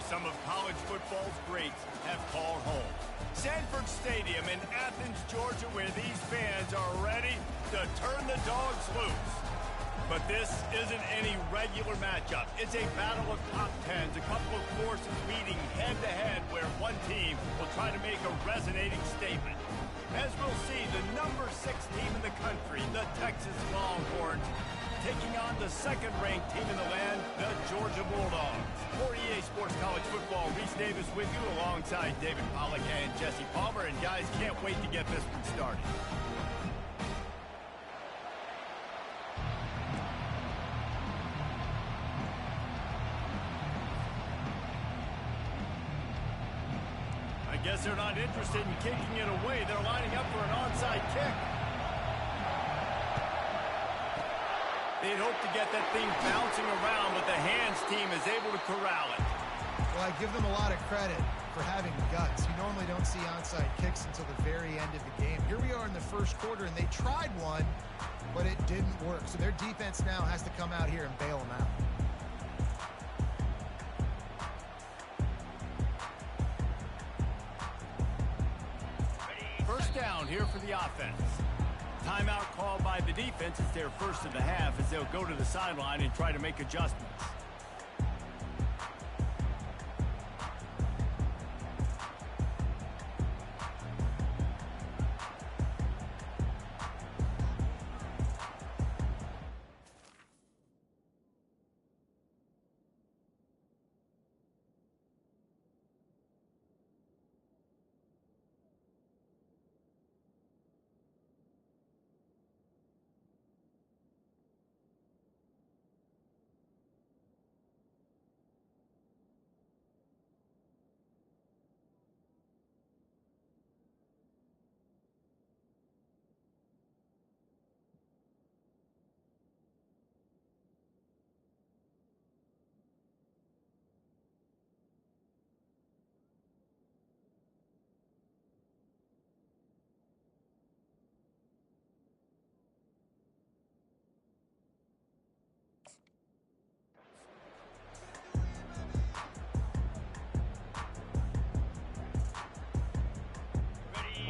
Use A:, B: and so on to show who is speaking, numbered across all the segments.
A: some of college football's greats have called home. Sanford Stadium in Athens, Georgia, where these fans are ready to turn the dogs loose. But this isn't any regular matchup. It's a battle of top tens, a couple of forces meeting head-to-head where one team will try to make a resonating statement. As we'll see, the number 6 team in the country, the Texas Longhorns, taking on the second-ranked team in the land, the Georgia Bulldogs. For EA Sports College Football, Reese Davis with you alongside David Pollack and Jesse Palmer. And guys, can't wait to get this one started. I guess they're not interested in kicking it away. They're lining up for an onside kick. They'd hope to get that thing bouncing around, but the hands team is able to corral it.
B: Well, I give them a lot of credit for having guts. You normally don't see onside kicks until the very end of the game. Here we are in the first quarter, and they tried one, but it didn't work. So their defense now has to come out here and bail them out.
A: First down here for the offense. Timeout called by the defense. It's their first of the half as they'll go to the sideline and try to make adjustments.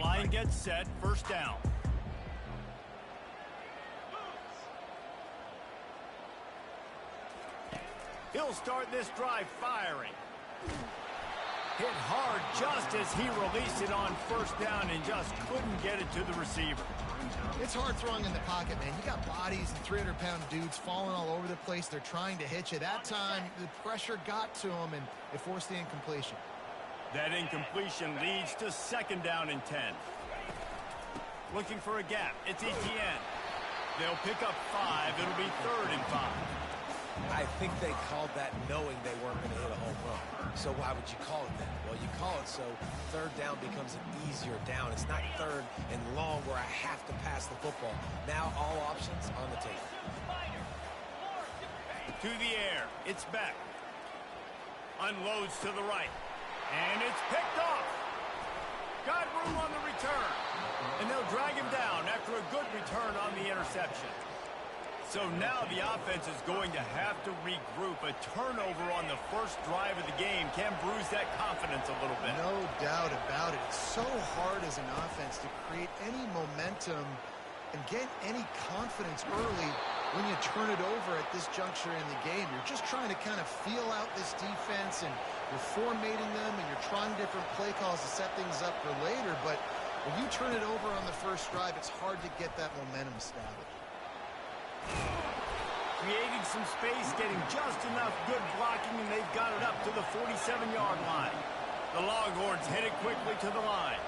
A: Line gets set, first down. He'll start this drive firing. Hit hard just as he released it on first down and just couldn't get it to the receiver.
B: It's hard throwing in the pocket, man. You got bodies and 300-pound dudes falling all over the place. They're trying to hit you. That time, the pressure got to him, and it forced the incompletion.
A: That incompletion leads to second down and 10. Looking for a gap. It's Etienne. They'll pick up 5. It'll be 3rd and 5.
C: I think they called that knowing they weren't going to hit a home run. So why would you call it that? Well, you call it so third down becomes an easier down. It's not third and long where I have to pass the football. Now all options on the table.
A: To the air. It's Beck. Unloads to the right. And it's picked off. Got room on the return. And they'll drag him down after a good return on the interception. So now the offense is going to have to regroup. A turnover on the first drive of the game can bruise that confidence a little bit.
B: No doubt about it. It's so hard as an offense to create any momentum and get any confidence early when you turn it over at this juncture in the game. You're just trying to kind of feel out this defense, and you're formatting them, and you're trying different play calls to set things up for later. But when you turn it over on the first drive, it's hard to get that momentum established.
A: Creating some space, getting just enough good blocking, and they've got it up to the 47-yard line. The Longhorns headed quickly to the line.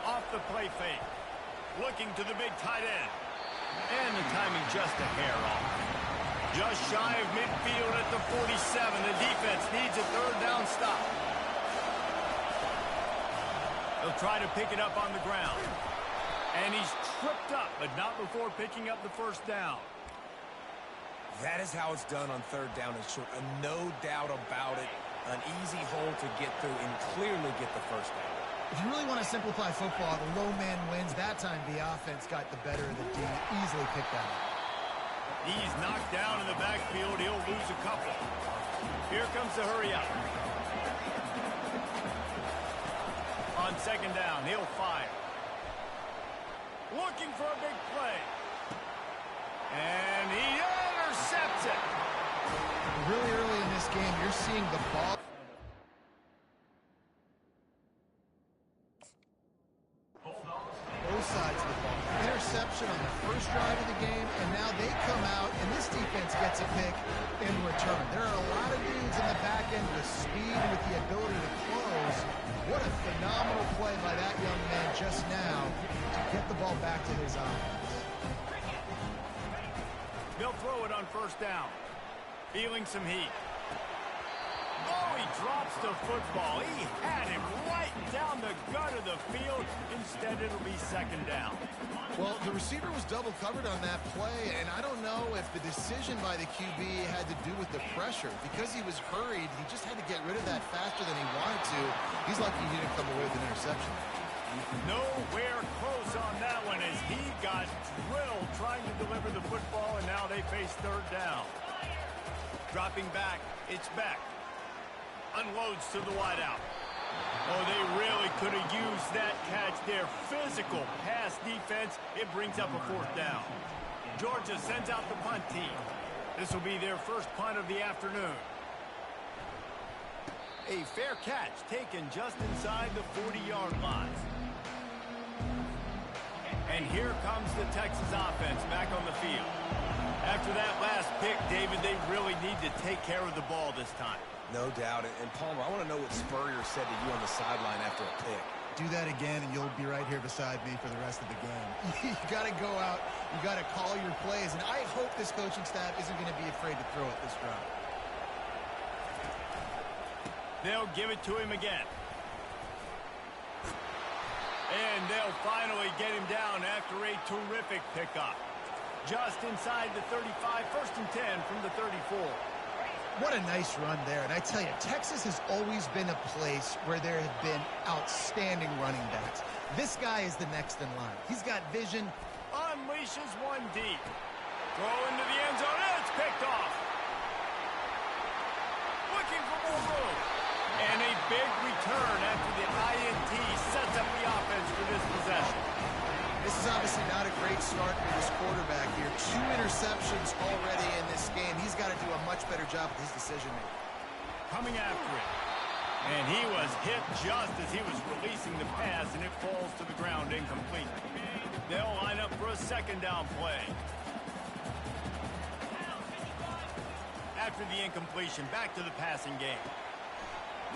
A: Off the play fake. Looking to the big tight end. And the timing just a hair off. Just shy of midfield at the 47. The defense needs a third down stop. They'll try to pick it up on the ground. And he's tripped up, but not before picking up the first down.
C: That is how it's done on third down and short. No doubt about it. An easy hole to get through and clearly get the first down.
B: If you really want to simplify football, the low man wins. That time the offense got the better of the D. Easily picked out.
A: He's knocked down in the backfield. He'll lose a couple. Here comes the hurry up. On second down, he'll fire. Looking for a big play. And he intercepts it.
B: Really early in this game, you're seeing the ball. Both sides of the ball. Interception on the first drive of the game, and now they come out, and this defense gets a pick in return. There are a lot of dudes in the back end with speed, with the ability to close. What a phenomenal play by that young man just now to get the ball back to his offense.
A: They'll throw it on first down. Feeling some heat. Oh, he drops the football. He had him right down the gut of the field. Instead, it'll be second down.
B: Well, the receiver was double covered on that play, and I don't know if the decision by the QB had to do with the pressure. Because he was hurried, he just had to get rid of that faster than he wanted to. He's lucky he didn't come away with an interception.
A: Nowhere close on that one as he got drilled trying to deliver the football, and now they face third down. Dropping back, it's Beck. Unloads to the wideout. Oh, they really could have used that catch there. Physical pass defense. It brings up a fourth down. Georgia sends out the punt team. This will be their first punt of the afternoon. A fair catch taken just inside the 40-yard line. And here comes the Texas offense back on the field. After that last pick, David, they really need to take care of the ball this time.
C: No doubt. And Palmer, I want to know what Spurrier said to you on the sideline after a pick.
B: Do that again, and you'll be right here beside me for the rest of the game. You got to go out. You got to call your plays, and I hope this coaching staff isn't going to be afraid to throw it this drive.
A: They'll give it to him again. And they'll finally get him down after a terrific pickup. Just inside the 35, first and 10 from the 34.
B: What a nice run there. And I tell you, Texas has always been a place where there have been outstanding running backs. This guy is the next in line. He's got vision.
A: Unleashes one deep. Throw into the end zone. It's picked off. Looking for more room. And a big return after the INT sets up the offense for this possession.
B: This is obviously not a great start for this quarterback here. 2 interceptions already in this game. He's got to do a much better job with his decision-making.
A: Coming after it. And he was hit just as he was releasing the pass, and it falls to the ground incomplete. They'll line up for a second down play. After the incompletion, back to the passing game.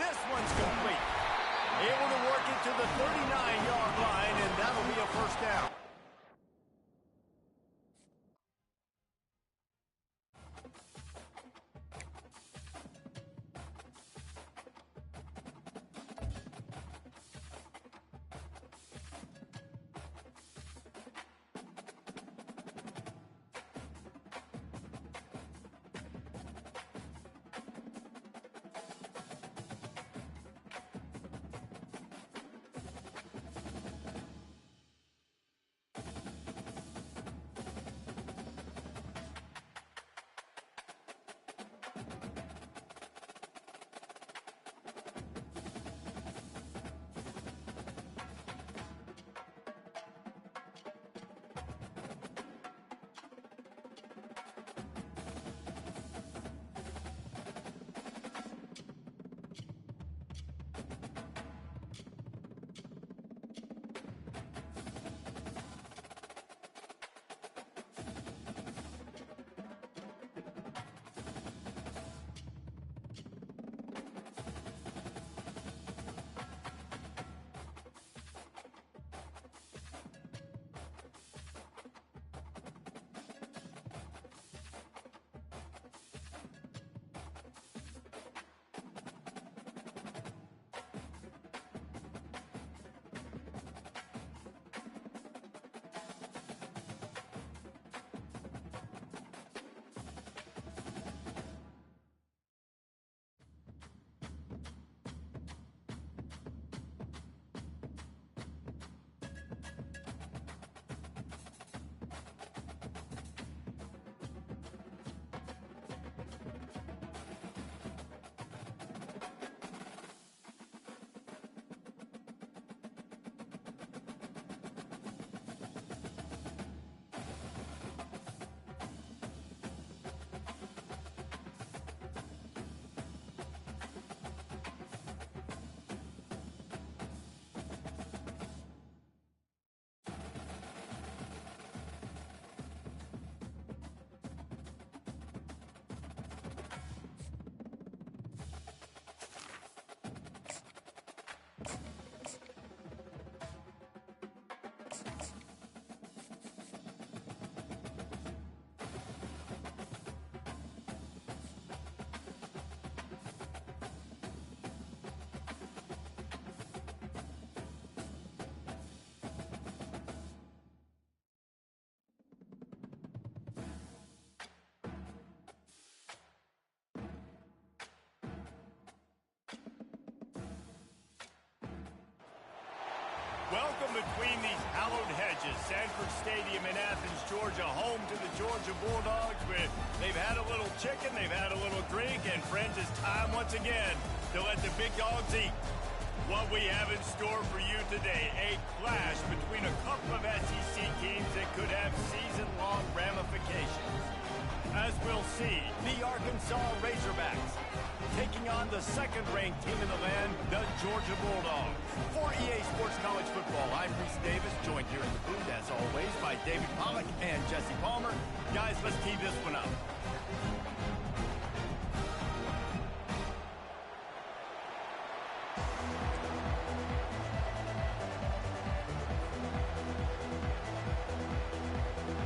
A: This one's complete. Able to work it to the 39-yard line, and that'll be a first down. between these hallowed hedges. Sanford Stadium in Athens, Georgia, home to the Georgia Bulldogs. Where they've had a little chicken, they've had a little drink, and friends, it's time once again to let the big dogs eat. What we have in store for you today, a clash between a couple of SEC teams that could have season-long ramifications. As we'll see, the Arkansas Razorbacks taking on the second-ranked team in the land, the Georgia Bulldogs. For EA Sports College Football, I'm Reese Davis, joined here in the booth, as always, by David Pollack and Jesse Palmer. Guys, let's tee this one up.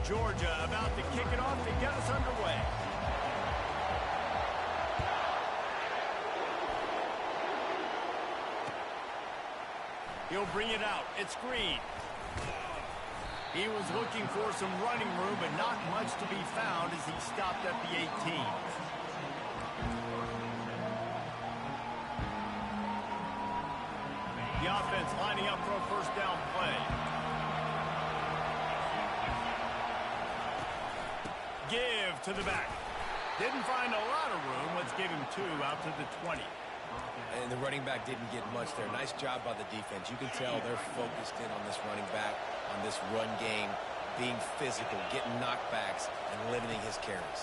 A: Georgia about to kick it off to get us underway. He'll bring it out. It's Green. He was looking for some running room, but not much to be found as he stopped at the 18. The offense lining up for a first down play. Give to the back. Didn't find a lot of room. Let's give him 2 out to the 20.
C: And the running back didn't get much there. Nice job by the defense. You can tell they're focused in on this running back, on this run game, being physical, getting knockbacks, and limiting his carries.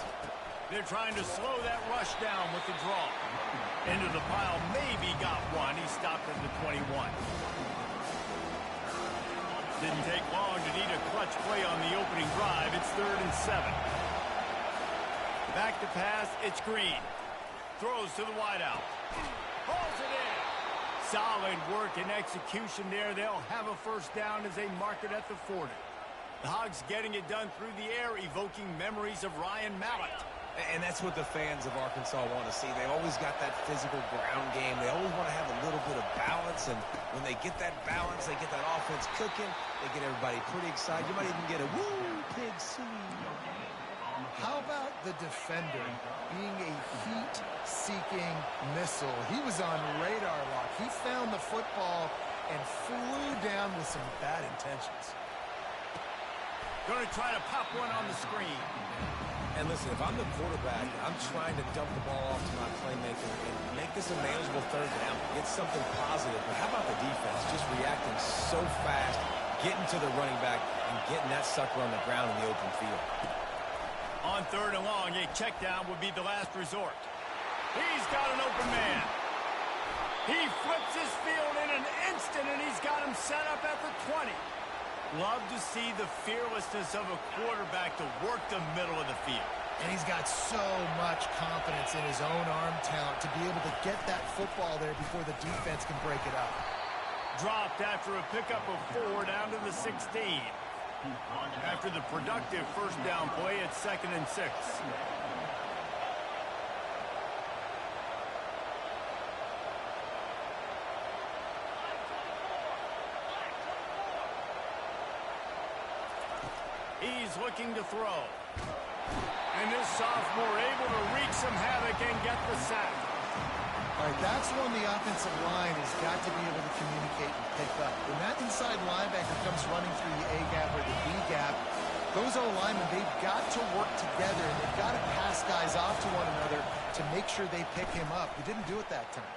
A: They're trying to slow that rush down with the draw. Into the pile, maybe got one. He stopped at the 21. Didn't take long to need a clutch play on the opening drive. It's 3rd and 7. Back to pass, it's Green. Throws to the wideout. Pulls it in. Solid work and execution there. They'll have a first down as they mark it at the 40. The Hogs getting it done through the air, evoking memories of Ryan Mallett.
C: And that's what the fans of Arkansas want to see. They always got that physical ground game. They always want to have a little bit of balance. And when they get that balance, they get that offense cooking, they get everybody pretty excited. You might even get a woo, pig C.
B: How about the defender being a heat-seeking missile? He was on radar lock. He found the football and flew down with some bad intentions.
A: Going to try to pop one on the screen.
C: And listen, if I'm the quarterback, I'm trying to dump the ball off to my playmaker and make this a manageable 3rd down. Get something positive. But how about the defense just reacting so fast, getting to the running back, and getting that sucker on the ground in the open field?
A: On 3rd and long, a check down would be the last resort. He's got an open man. He flips his field in an instant, and he's got him set up at the 20. Love to see the fearlessness of a quarterback to work the middle of the field.
B: And he's got so much confidence in his own arm talent to be able to get that football there before the defense can break it up.
A: Dropped after a pickup of 4 down to the 16. After the productive first down play, it's 2nd and 6. He's looking to throw. And this sophomore able to wreak some havoc and get the sack.
B: All right, that's when the offensive line has got to be able to communicate and pick up. When that inside linebacker comes running through the A-gap or the B-gap, those O-linemen, they've got to work together, and they've got to pass guys off to one another to make sure they pick him up. They didn't do it that time.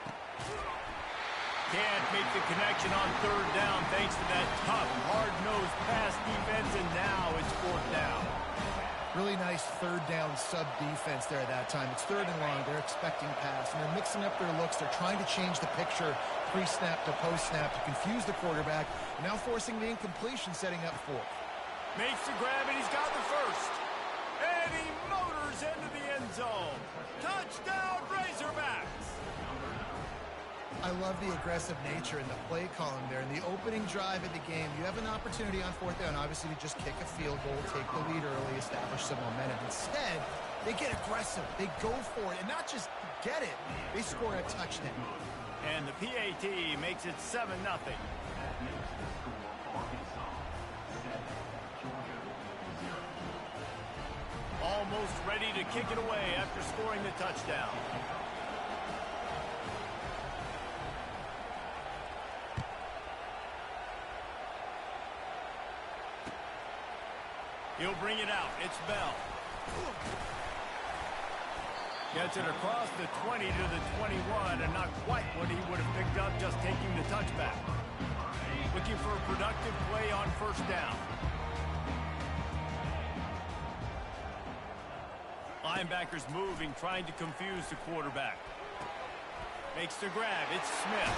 A: Can't make the connection on 3rd down thanks to that tough, hard-nosed pass defense, and now it's 4th down.
B: Really nice 3rd down sub-defense there at that time. It's 3rd and long. They're expecting pass, and they're mixing up their looks. They're trying to change the picture pre-snap to post-snap to confuse the quarterback, now forcing the incompletion, setting up 4th.
A: Makes the grab, and he's got the first. And he motors into the end zone. Touchdown, Razorbacks!
B: I love the aggressive nature in the play calling there. In the opening drive of the game, you have an opportunity on 4th down, obviously, to just kick a field goal, take the lead early, establish some momentum. Instead, they get aggressive. They go for it, and not just get it. They score a touchdown.
A: And the PAT makes it 7-0. Almost ready to kick it away after scoring the touchdown. He'll bring it out. It's Bell. Gets it across the 20 to the 21, and not quite what he would have picked up just taking the touchback. Looking for a productive play on first down. Linebackers moving, trying to confuse the quarterback. Makes the grab. It's Smith.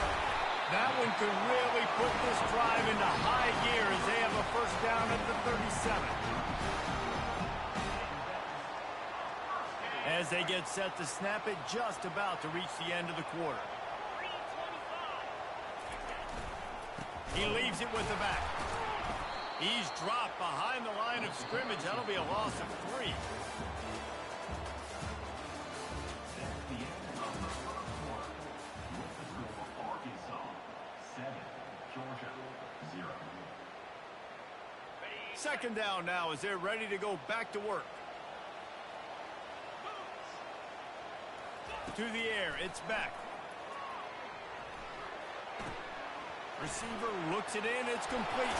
A: That one could really put this drive into high gear as they have a first down at the 37. As they get set to snap it, just about to reach the end of the quarter. He leaves it with the back. He's dropped behind the line of scrimmage. That'll be a loss of 3. Second down now as they're ready to go back to work. To the air, it's back. Receiver looks it in, it's complete.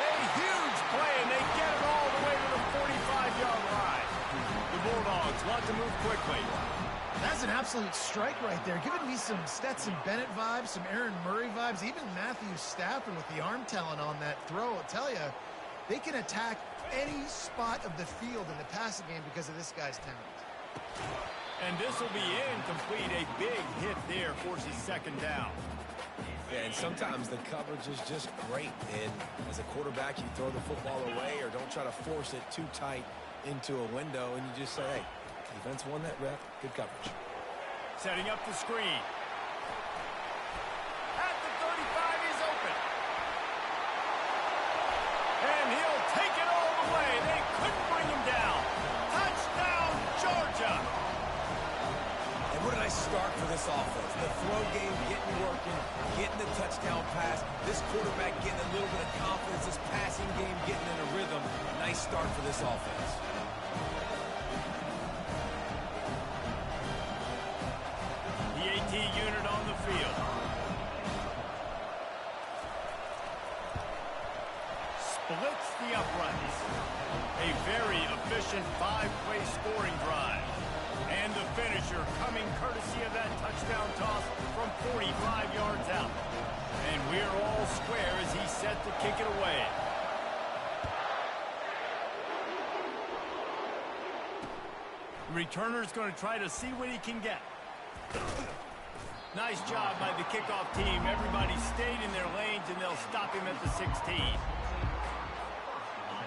A: A huge play, and they get it all the way to the 45-yard line. The Bulldogs want to move quickly.
B: That's an absolute strike right there, giving me some Stetson Bennett vibes, some Aaron Murray vibes, even Matthew Stafford with the arm talent on that throw. I'll tell you, they can attack any spot of the field in the passing game because of this guy's talent.
A: And this will be incomplete. A big hit there forces second down.
C: Yeah, and sometimes the coverage is just great. And as a quarterback, you throw the football away or don't try to force it too tight into a window, and you just say, hey, defense won that rep. Good coverage.
A: Setting up the screen. At the 35, he's open. And he'll take it all the way. They couldn't bring him down. Touchdown, Georgia.
C: What a nice start for this offense. The throw game getting working, getting the touchdown pass. This quarterback getting a little bit of confidence. This passing game getting in a rhythm. A nice start for this offense.
A: The AT unit on the field. Splits the uprights. A very efficient 5-play scoring drive. And the finisher coming courtesy of that touchdown toss from 45 yards out. And we're all square as he's set to kick it away. The returner's going to try to see what he can get. Nice job by the kickoff team. Everybody stayed in their lanes, and they'll stop him at the 16.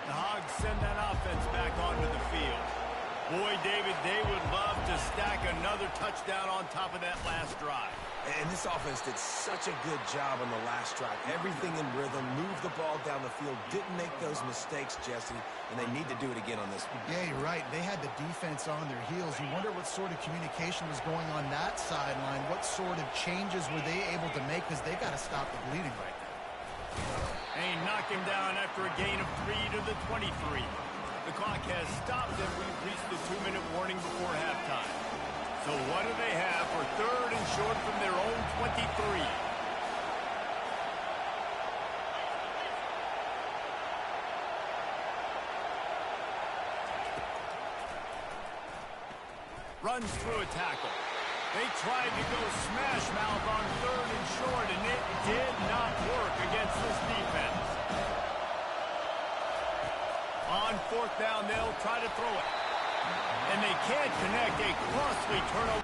A: The Hogs send that offense back onto the field. Boy, David, they would love to stack another touchdown on top of that last drive.
C: And this offense did such a good job on the last drive. Everything in rhythm, moved the ball down the field, didn't make those mistakes, Jesse, and they need to do it again on this one.
B: Yeah, you're right. They had the defense on their heels. You wonder what sort of communication was going on that sideline. What sort of changes were they able to make, because they got to stop the bleeding right now.
A: And he knocked him down after a gain of 3 to the 23. The clock has stopped, and we've reached the 2-minute warning before halftime. So what do they have for third and short from their own 23? Runs through a tackle. They tried to go smash mouth on third and short, and it did not work against this defense. On fourth down, they'll try to throw it. And they can't connect. A costly turnover.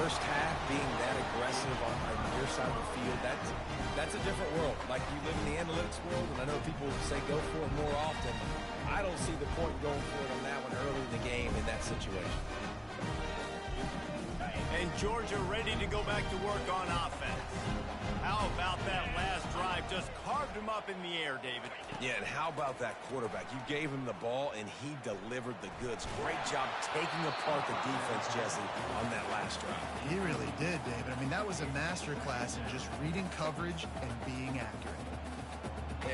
C: first half being that aggressive on your side of the field, that's a different world. Like, you live in the analytics world, and I know people say go for it more often. I don't see the point going for it on that one early in the game in that situation.
A: And Georgia ready to go back to work on offense. How about that last drive? Just carved him up in the air, David.
C: Yeah, and how about that quarterback? You gave him the ball, and he delivered the goods. Great job taking apart the defense, Jesse, on that last drive.
B: He really did, David. I mean, that was a masterclass in just reading coverage and being accurate.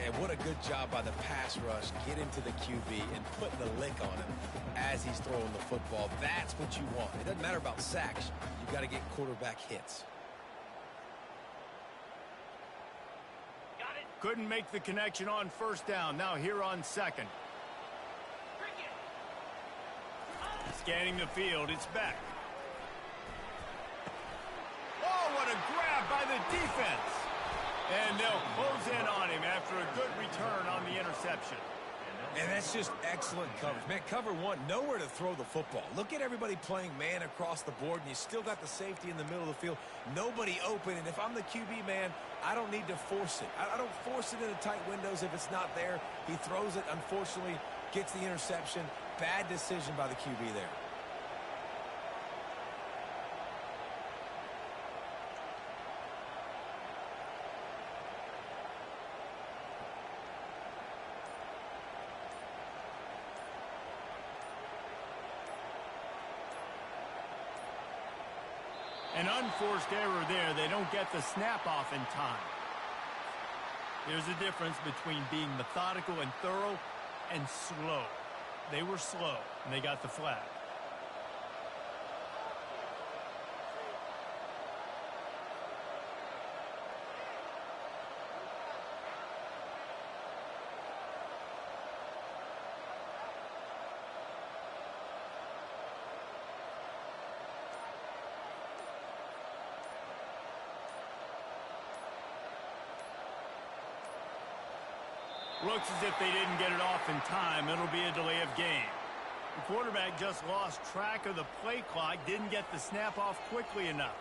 C: And what a good job by the pass rush, getting to the QB and putting the lick on him as he's throwing the football. That's what you want. It doesn't matter about sacks. You've got to get quarterback hits.
A: Couldn't make the connection on first down. Now here on second. Scanning the field, it's back. Oh, what a grab by the defense. And they'll close in on him after a good return on the interception.
C: And that's just excellent coverage. Man, cover one, nowhere to throw the football. Look at everybody playing man across the board, and you still got the safety in the middle of the field. Nobody open, and if I'm the QB, man, I don't need to force it. I don't force it into tight windows if it's not there. He throws it, unfortunately, gets the interception. Bad decision by the QB there.
A: An unforced error there. They don't get the snap off in time. There's a difference between being methodical and thorough and slow. They were slow, and they got the flag. Looks as if they didn't get it off in time. It'll be a delay of game. The quarterback just lost track of the play clock, didn't get the snap off quickly enough.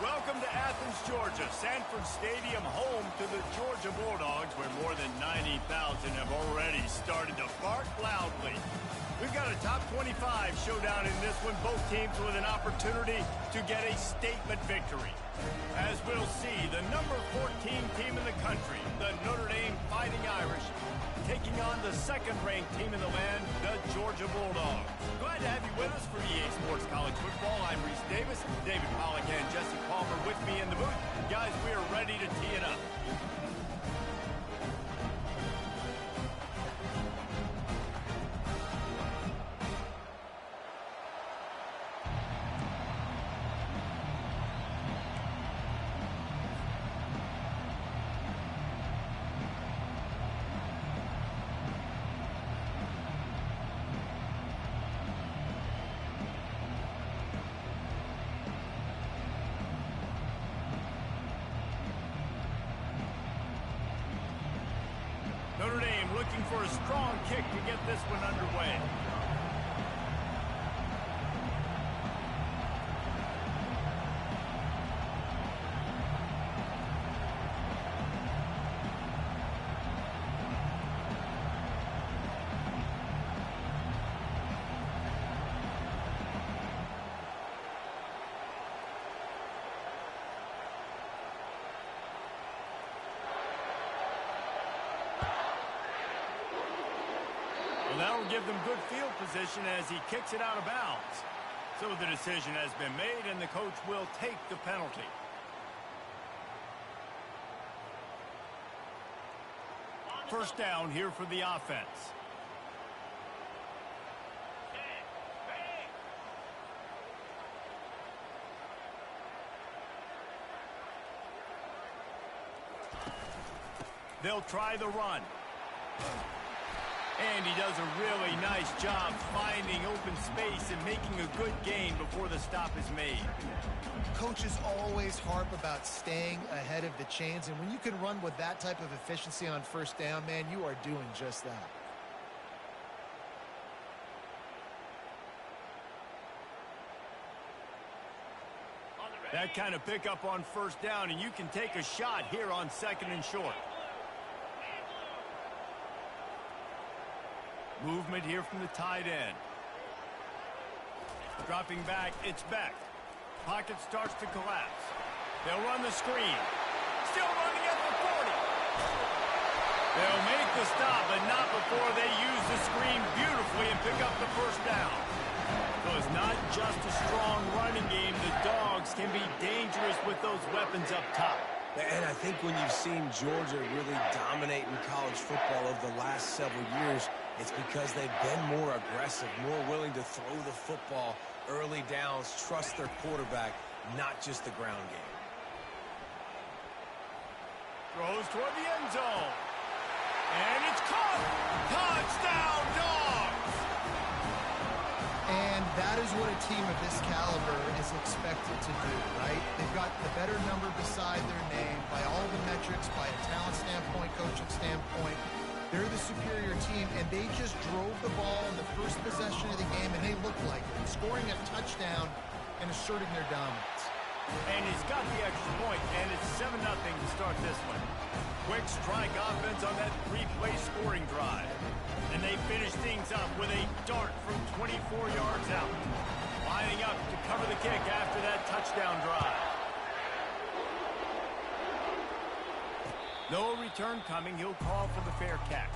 A: Welcome to Athens, Georgia, Sanford Stadium, home to the Georgia Bulldogs, where more than 90,000 have already started to bark loudly. We've got a top 25 showdown in this one, both teams with an opportunity to get a statement victory. As we'll see, the number 14 team in the country, the Notre Dame Fighting Irish, taking on the second-ranked team in the land, the Georgia Bulldogs. Glad to have you with us for EA Sports College Football. I'm Reese Davis, David Pollack and Jesse Palmer with me in the booth. Guys, we are ready to tee it up. Notre Dame looking for a strong kick to get this one underway. Well, that will give them good field position as he kicks it out of bounds. So the decision has been made, and the coach will take the penalty. First down here for the offense. They'll try the run. And he does a really nice job finding open space and making a good gain before the stop is made.
B: Coaches always harp about staying ahead of the chains, and when you can run with that type of efficiency on first down, man, you are doing just that.
A: That kind of pickup on first down, and you can take a shot here on second and short. Movement here from the tight end. Dropping back, it's Beck. Pocket starts to collapse. They'll run the screen. Still running at the 40. They'll make the stop, but not before they use the screen beautifully and pick up the first down. So it's not just a strong running game. The Dogs can be dangerous with those weapons up top.
C: And I think when you've seen Georgia really dominate in college football over the last several years, it's because they've been more aggressive, more willing to throw the football early downs, trust their quarterback, not just the ground game.
A: Throws toward the end zone. And it's caught. Touchdown, Dogs!
B: And that is what a team of this caliber is expected to do, right? They've got the better number beside their name by all the metrics, by a talent standpoint, coaching standpoint. They're the superior team, and they just drove the ball in the first possession of the game, and they looked like it, scoring a touchdown and asserting their dominance.
A: And he's got the extra point, and it's 7-0 to start this one. Quick strike offense on that three-play scoring drive. And they finish things up with a dart from 24 yards out. Lining up to cover the kick after that touchdown drive. No return coming. He'll call for the fair catch.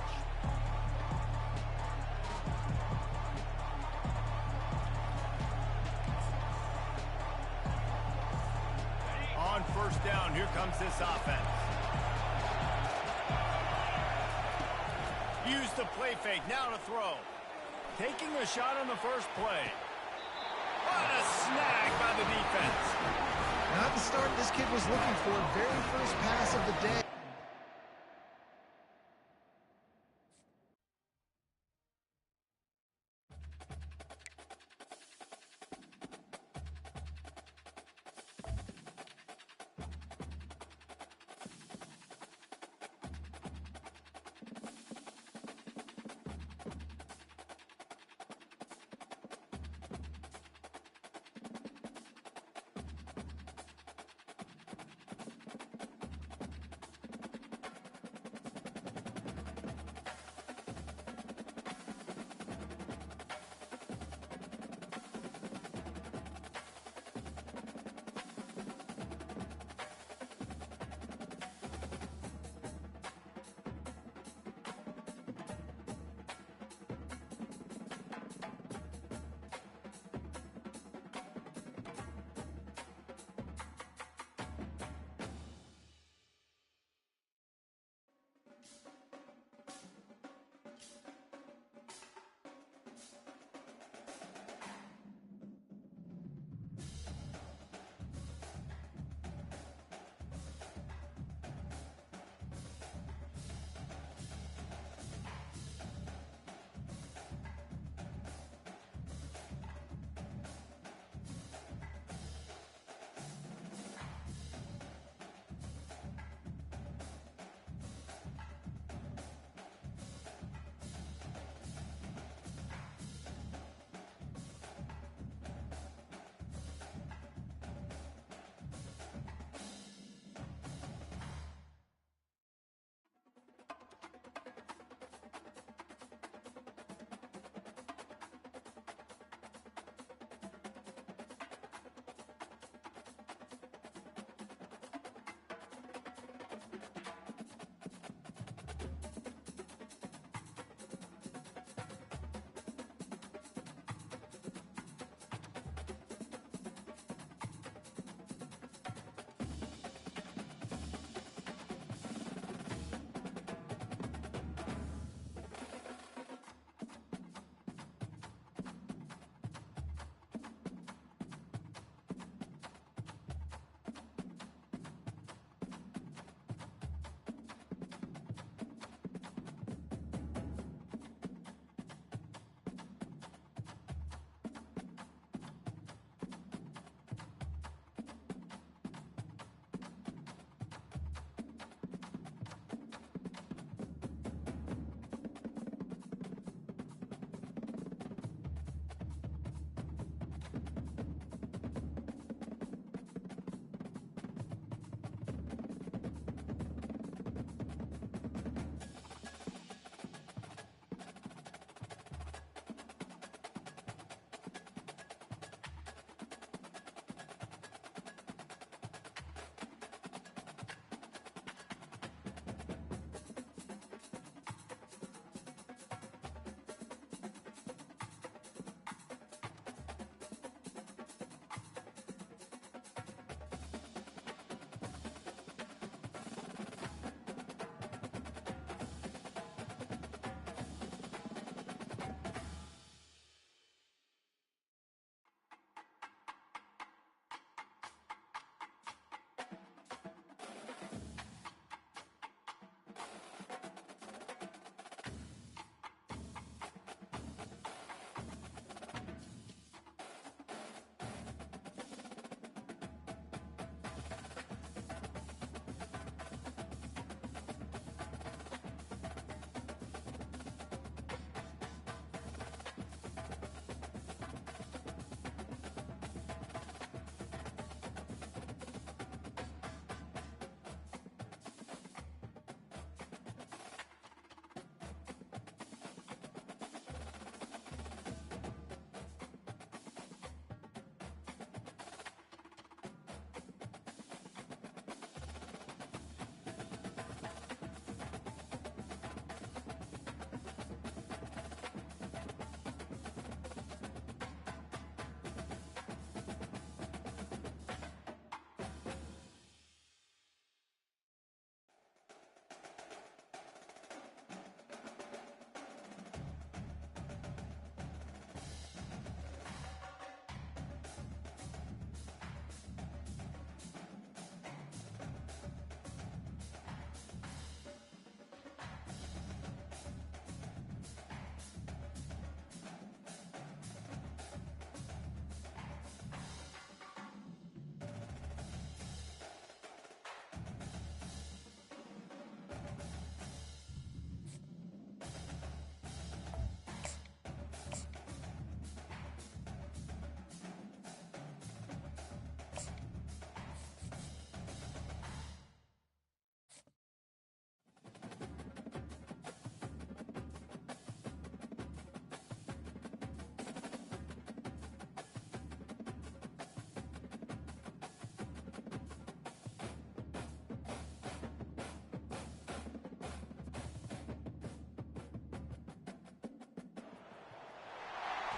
A: On first down, here comes this offense. Use the play fake, now to throw. Taking a shot on the first play. What a snag by the defense.
B: Not the start this kid was looking for. Very first pass of the day.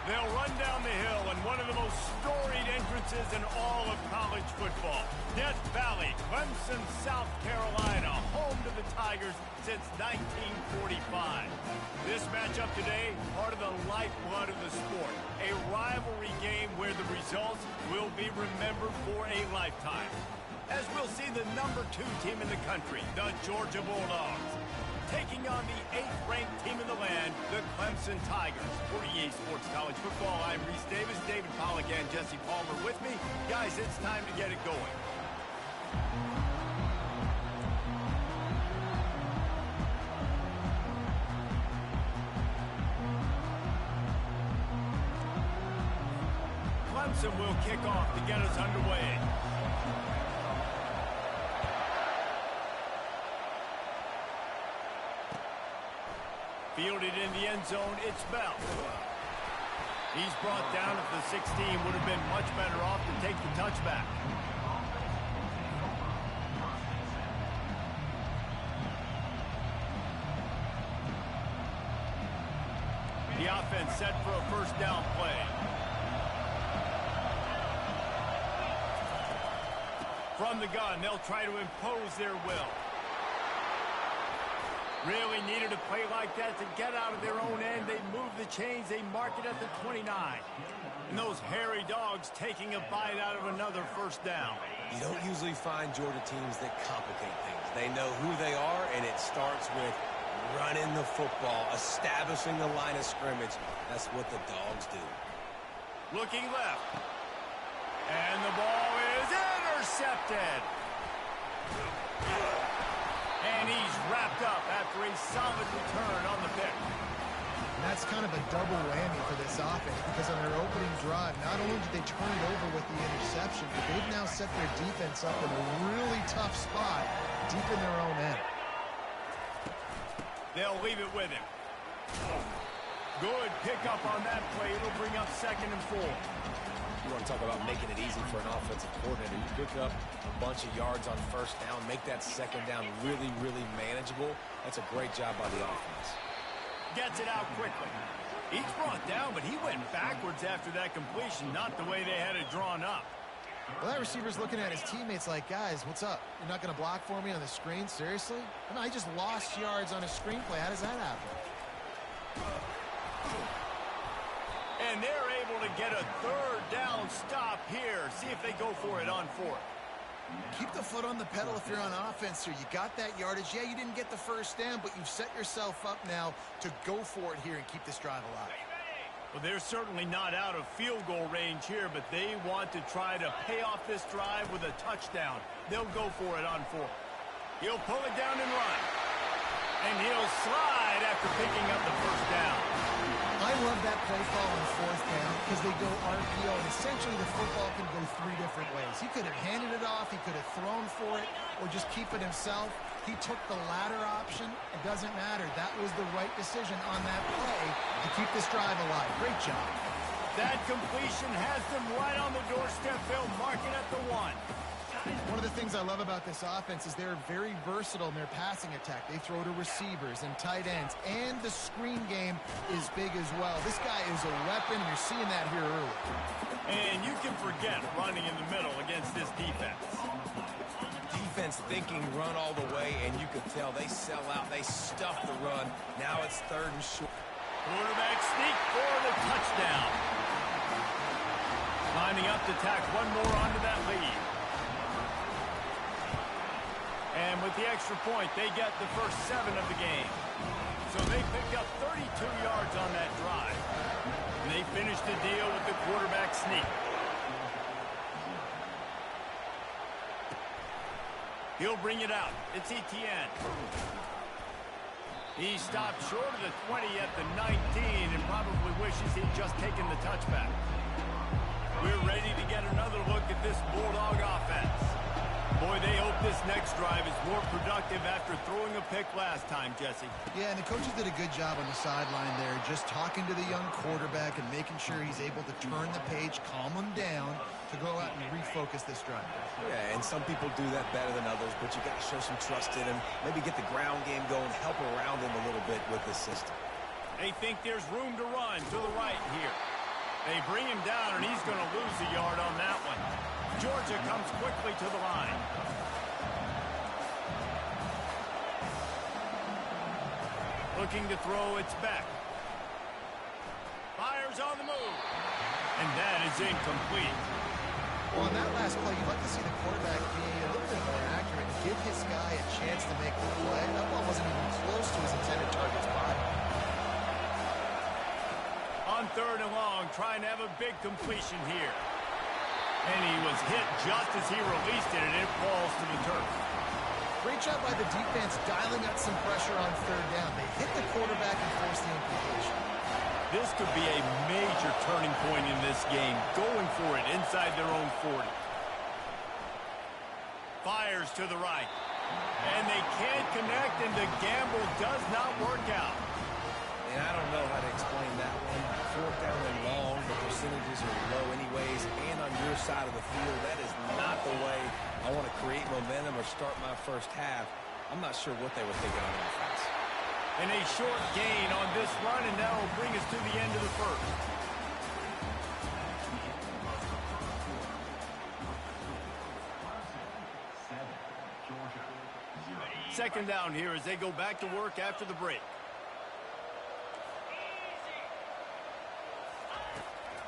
A: They'll run down the hill in one of the most storied entrances in all of college football. Death Valley, Clemson, South Carolina, home to the Tigers since 1945. This matchup today, part of the lifeblood of the sport. A rivalry game where the results will be remembered for a lifetime. As we'll see the #2 team in the country, the Georgia Bulldogs, taking on the 8th-ranked team in the land, the Clemson Tigers. For EA Sports College Football, I'm Reese Davis, David Pollack, and Jesse Palmer with me. Guys, it's time to get it going. Clemson will kick off to get us underway. Fielded in the end zone, it's Bell. He's brought down at the 16. Would have been much better off to take the touchback. The offense set for a first down play. From the gun, they'll try to impose their will. Really needed a play like that to get out of their own end. They move the chains. They mark it at the 29. And those hairy dogs taking a bite out of another first down.
C: You don't usually find Georgia teams that complicate things. They know who they are, and it starts with running the football, establishing the line of scrimmage. That's what the dogs do.
A: Looking left. And the ball is intercepted. And he's wrapped up after a solid return on the pick.
B: And that's kind of a double whammy for this offense because on their opening drive, not only did they turn it over with the interception, but they've now set their defense up in a really tough spot deep in their own end.
A: They'll leave it with him. Good pickup on that play. It'll bring up 2nd and 4.
C: You want to talk about making it easy for an offensive coordinator. You pick up a bunch of yards on first down, make that second down really, really manageable. That's a great job by the offense.
A: Gets it out quickly. He's brought down, but he went backwards after that completion, not the way they had it drawn up.
B: Well, that receiver's looking at his teammates like, guys, what's up? You're not going to block for me on the screen? Seriously? No, I just lost yards on a screenplay. How does that happen?
A: And they're able to get a 3rd down stop here. See if they go for it on 4th.
B: Keep the foot on the pedal if you're on offense here. You got that yardage. Yeah, you didn't get the first down, but you've set yourself up now to go for it here and keep this drive alive.
A: Well, they're certainly not out of field goal range here, but they want to try to pay off this drive with a touchdown. They'll go for it on 4th. He'll pull it down and run. And he'll slide after picking up the first down.
B: I love that play call on 4th down because they go RPO, and essentially the football can go 3 different ways. He could have handed it off, he could have thrown for it, or just keep it himself. He took the latter option. It doesn't matter. That was the right decision on that play to keep this drive alive. Great job.
A: That completion has them right on the doorstep. They'll mark it at the 1.
B: One of the things I love about this offense is they're very versatile in their passing attack. They throw to receivers and tight ends, and the screen game is big as well. This guy is a weapon, and you're seeing that here early.
A: And you can forget running in the middle against this defense.
C: Defense thinking run all the way, and you could tell they sell out. They stuff the run. Now it's 3rd and short.
A: Quarterback sneak for the touchdown. Lining up to tack one more onto that lead. And with the extra point, they get the first 7 of the game. So they picked up 32 yards on that drive. And they finished the deal with the quarterback sneak. He'll bring it out. It's Etienne. He stopped short of the 20 at the 19 and probably wishes he'd just taken the touchback. We're ready to get another look at this Bulldog offense. Boy, they hope this next drive is more productive after throwing a pick last time, Jesse.
B: Yeah, and the coaches did a good job on the sideline there, just talking to the young quarterback and making sure he's able to turn the page, calm him down to go out and refocus this drive.
C: Yeah, and some people do that better than others, but you got to show some trust in him, maybe get the ground game going, help around him a little bit with this system.
A: They think there's room to run to the right here. They bring him down, and he's going to lose a yard on that one. Georgia comes quickly to the line. Looking to throw, it's back. Fires on the move. And that is incomplete.
B: Well, on that last play, you'd like to see the quarterback be a little bit more accurate and give his guy a chance to make the play. That ball wasn't even close to his intended target spot.
A: On 3rd and long, trying to have a big completion here. And he was hit just as he released it, and it falls to the turf.
B: Great job by the defense dialing up some pressure on 3rd down. They hit the quarterback and forced the incompletion.
A: This could be a major turning point in this game, going for it inside their own 40. Fires to the right. And they can't connect, and the gamble does not work out.
C: And I don't know how to explain that one. 4th down and long, the percentages are low anyways, and on your side of the field, that is not the way I want to create momentum or start my first half. I'm not sure what they were thinking on offense.
A: And a short gain on this run, and that will bring us to the end of the first. Second down here as they go back to work after the break.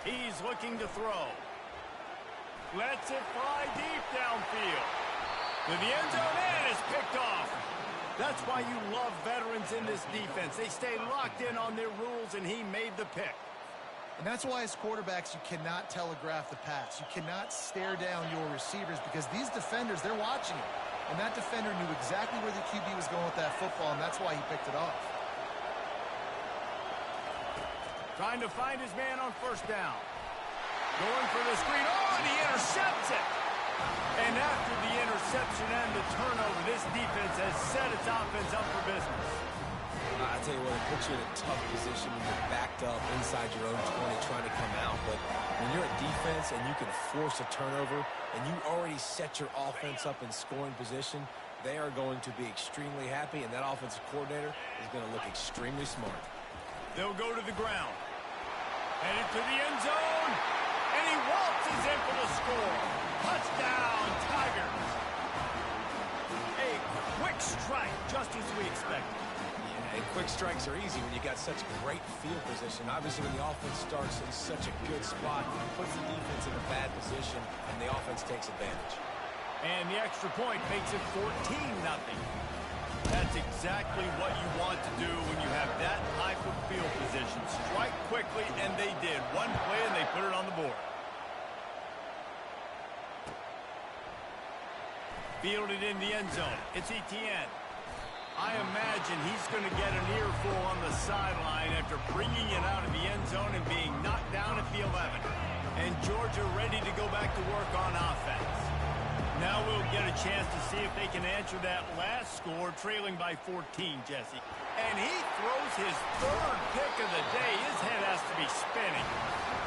A: He's looking to throw. Lets it fly deep downfield. To the end zone, and it's picked off. That's why you love veterans in this defense. They stay locked in on their rules, and he made the pick.
B: And that's why as quarterbacks, you cannot telegraph the pass. You cannot stare down your receivers because these defenders, they're watching it. And that defender knew exactly where the QB was going with that football, and that's why he picked it off.
A: Trying to find his man on 1st down. Going for the screen. Oh, and he intercepts it. And after the interception and the turnover, this defense has set its offense up for business.
C: I tell you what, it puts you in a tough position when you're backed up inside your own 20 trying to come out. But when you're a defense and you can force a turnover and you already set your offense up in scoring position, they are going to be extremely happy, and that offensive coordinator is going to look extremely smart.
A: They'll go to the ground. Headed to the end zone. And he waltzes in for the score. Touchdown, Tigers. A quick strike, just as we expected.
C: Yeah, and quick strikes are easy when you got such great field position. Obviously, when the offense starts in such a good spot, it puts the defense in a bad position, and the offense takes advantage.
A: And the extra point makes it 14-0. That's exactly what you want to do when you have that type of field position. Strike quickly, and they did. One play, and they put it on the board. Fielded in the end zone. It's Etienne. I imagine he's going to get an earful on the sideline after bringing it out of the end zone and being knocked down at the 11. And Georgia ready to go back to work on offense. Now we'll get a chance to see if they can answer that last score, trailing by 14, Jesse. And he throws his 3rd pick of the day. His head has to be spinning.